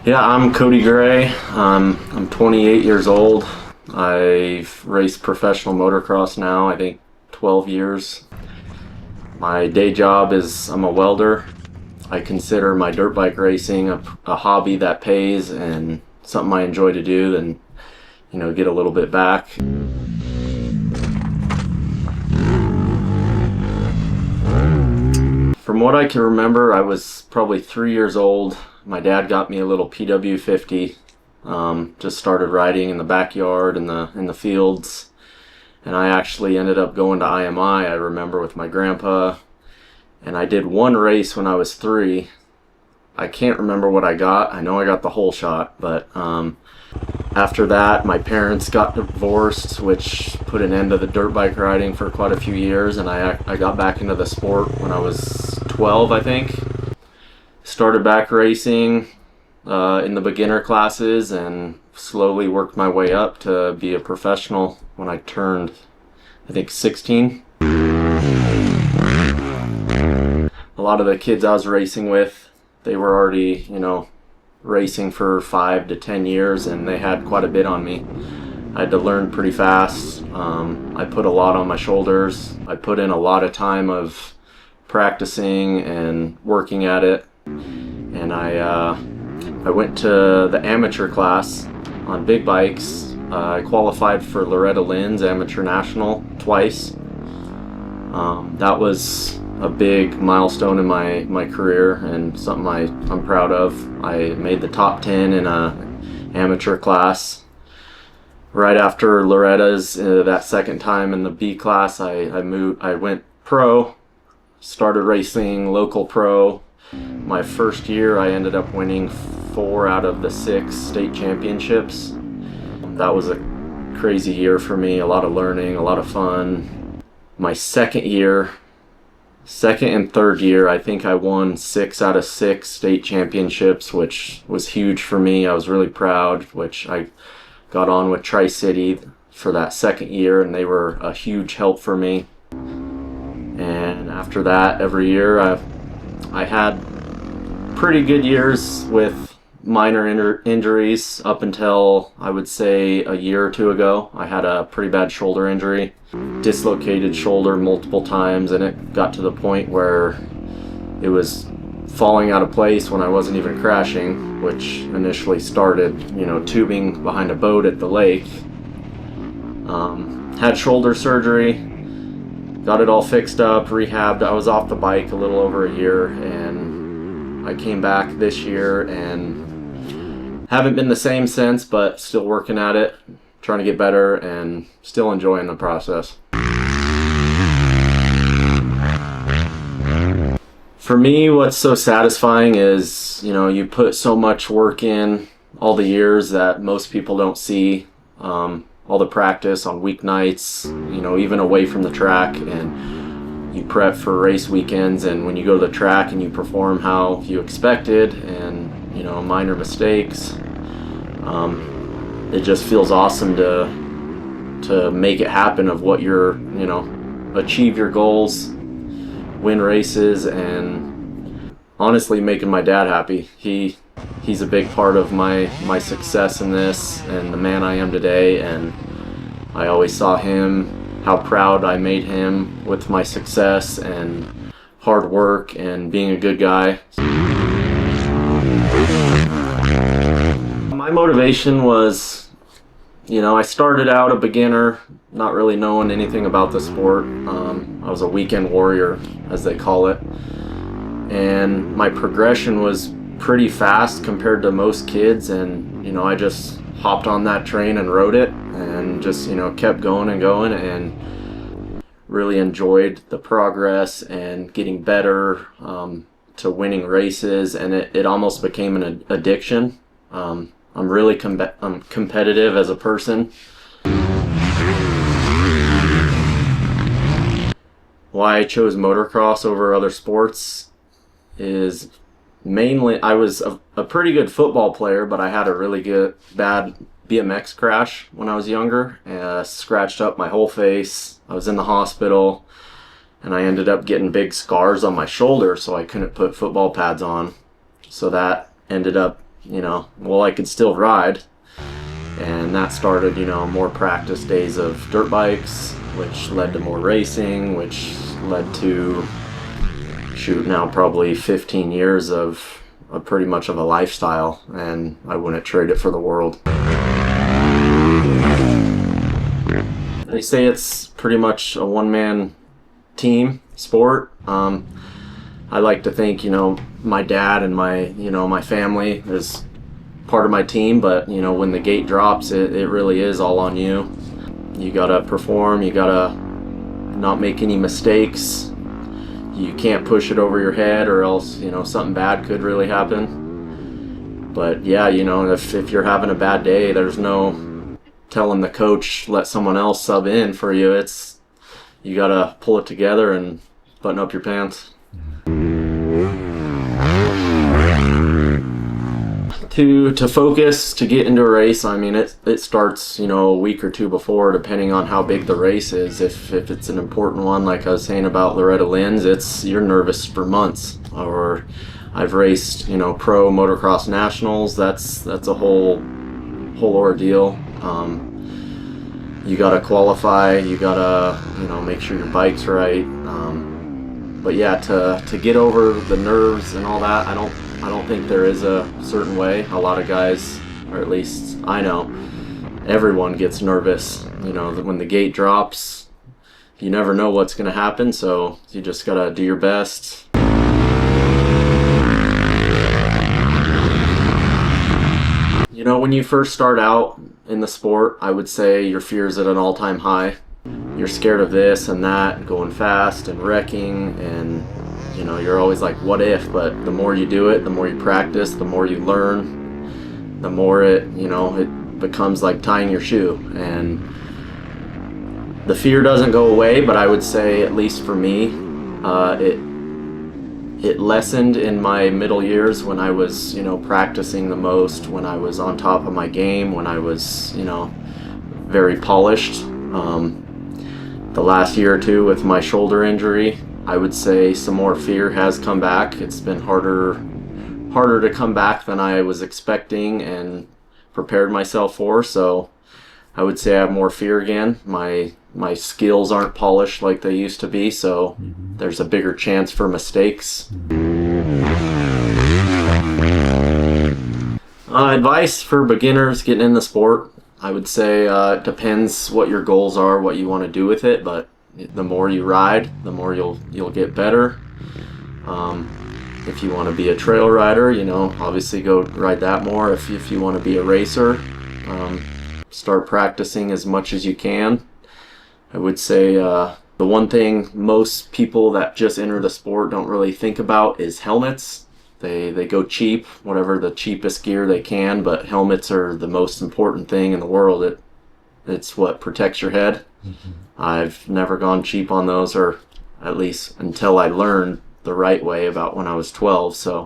Yeah, I'm Cody Gray. I'm 28 years old. I've raced professional motocross now, I think 12 years. My day job is I'm a welder. I consider my dirt bike racing a hobby that pays and something I enjoy to do, and get a little bit back. From what I can remember, I was probably 3 years old. My dad got me a little PW50. Just started riding in the backyard in the fields, and I actually ended up going to IMI. I remember with my grandpa, and I did one race when I was 3. I can't remember what I got. I know I got the whole shot, but after that, my parents got divorced, which put an end to the dirt bike riding for quite a few years, and I got back into the sport when I was 12, I think. Started back racing in the beginner classes and slowly worked my way up to be a professional when I turned, I think, 16. A lot of the kids I was racing with, they were already, racing for 5 to 10 years, and they had quite a bit on me. I had to learn pretty fast. I put a lot on my shoulders. I put in a lot of time of practicing and working at it, and I went to the amateur class on big bikes. I qualified for Loretta Lynn's amateur national twice. That was a big milestone in my career and something I'm proud of. I made the top 10 in a amateur class. Right after Loretta's, that second time in the B class, I went pro, started racing local pro. My first year, I ended up winning 4 out of the 6 state championships. That was a crazy year for me, a lot of learning, a lot of fun. My second and third year, I think I won 6 out of 6 state championships, which was huge for me. I was really proud, which I got on with Tri-City for that second year, and they were a huge help for me. And after that, every year I had pretty good years with minor injuries up until, I would say, a year or 2 ago. I had a pretty bad shoulder injury, dislocated shoulder multiple times, and it got to the point where it was falling out of place when I wasn't even crashing, which initially started, tubing behind a boat at the lake. Had shoulder surgery, got it all fixed up, rehabbed. I was off the bike a little over a year, and I came back this year and haven't been the same since, but still working at it, trying to get better, and still enjoying the process. For me, what's so satisfying is, you put so much work in all the years that most people don't see. All the practice on weeknights, even away from the track, and you prep for race weekends, and when you go to the track and you perform how you expected, and minor mistakes, it just feels awesome to make it happen, of what you're, achieve your goals, win races, and honestly making my dad happy. He's a big part of my success in this and the man I am today, and I always saw him, how proud I made him with my success and hard work and being a good guy. My motivation was, I started out a beginner, not really knowing anything about the sport. I was a weekend warrior, as they call it, and my progression was pretty fast compared to most kids, and I just hopped on that train and rode it, and just kept going and going, and really enjoyed the progress and getting better, to winning races, and it almost became an addiction. I'm really competitive as a person. Why I chose motocross over other sports is mainly I was a pretty good football player, but I had a really bad BMX crash when I was younger. Scratched up my whole face. I was in the hospital, and I ended up getting big scars on my shoulder, so I couldn't put football pads on. So that ended up well, I could still ride. And that started, more practice days of dirt bikes, which led to more racing, which led to, now probably 15 years of pretty much of a lifestyle, and I wouldn't trade it for the world. They say it's pretty much a one-man team sport. I like to think, my dad and my family is part of my team, but when the gate drops, it really is all on you. You gotta perform, you gotta not make any mistakes. You can't push it over your head, or else something bad could really happen. But yeah, if you're having a bad day, there's no telling the coach let someone else sub in for you. You gotta pull it together and button up your pants. To focus, to get into a race, I mean, it starts, a week or two before, depending on how big the race is. If it's an important one, like I was saying about Loretta Lynn's, you're nervous for months. Or I've raced, pro motocross nationals. That's a whole ordeal. You gotta qualify, you gotta, make sure your bike's right. But yeah, to get over the nerves and all that, I don't think there is a certain way. A lot of guys, or at least I know, everyone gets nervous. When the gate drops, you never know what's going to happen, so you just got to do your best. When you first start out in the sport, I would say your fear's at an all-time high. You're scared of this and that, going fast and wrecking, and you're always like, what if? But the more you do it, the more you practice, the more you learn, the more it becomes like tying your shoe. And the fear doesn't go away, but I would say, at least for me, it lessened in my middle years when I was, practicing the most, when I was on top of my game, when I was, very polished. The last year or two with my shoulder injury, I would say some more fear has come back. It's been harder to come back than I was expecting and prepared myself for. So I would say I have more fear again. My skills aren't polished like they used to be, so there's a bigger chance for mistakes. Advice for beginners getting in the sport, I would say it depends what your goals are, what you want to do with it, but the more you ride, the more you'll get better. If you want to be a trail rider, obviously go ride that more. If you want to be a racer, start practicing as much as you can. I would say the one thing most people that just enter the sport don't really think about is helmets. They go cheap, whatever the cheapest gear they can, but helmets are the most important thing in the world. It's what protects your head. I've never gone cheap on those, or at least until I learned the right way about when I was 12. So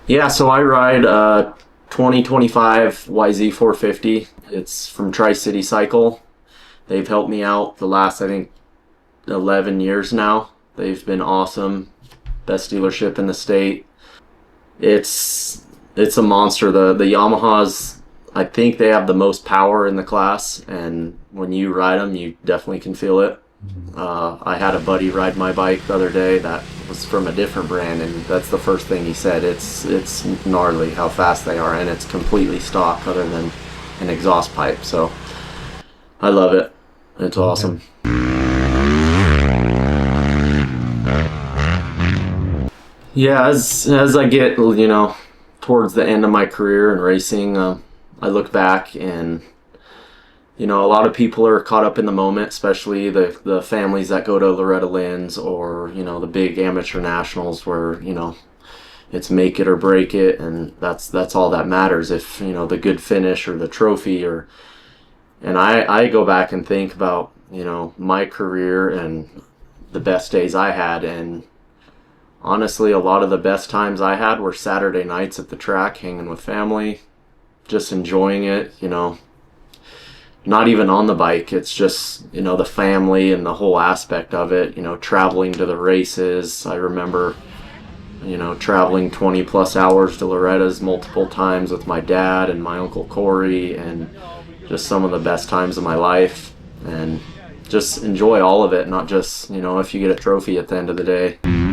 yeah, so I ride 2025 YZ 450. It's from Tri-City Cycle. They've helped me out the last, I think, 11 years now. They've been awesome. Best dealership in the state. It's a monster. The Yamahas, I think they have the most power in the class, and when you ride them, you definitely can feel it. I had a buddy ride my bike the other day that was from a different brand, and that's the first thing he said. It's gnarly how fast they are, and it's completely stock other than an exhaust pipe. So I love it. It's awesome. Yeah, as I get, towards the end of my career in racing, I look back and, a lot of people are caught up in the moment, especially the families that go to Loretta Lynn's or, the big amateur nationals where, it's make it or break it, and that's all that matters. If, the good finish or the trophy, and I go back and think about, my career and the best days I had, and honestly, a lot of the best times I had were Saturday nights at the track, hanging with family, just enjoying it, not even on the bike. It's just, the family and the whole aspect of it, traveling to the races. I remember, you know, traveling 20 plus hours to Loretta's multiple times with my dad and my uncle Corey, and just some of the best times of my life, and just enjoy all of it, not just, you know, if you get a trophy at the end of the day.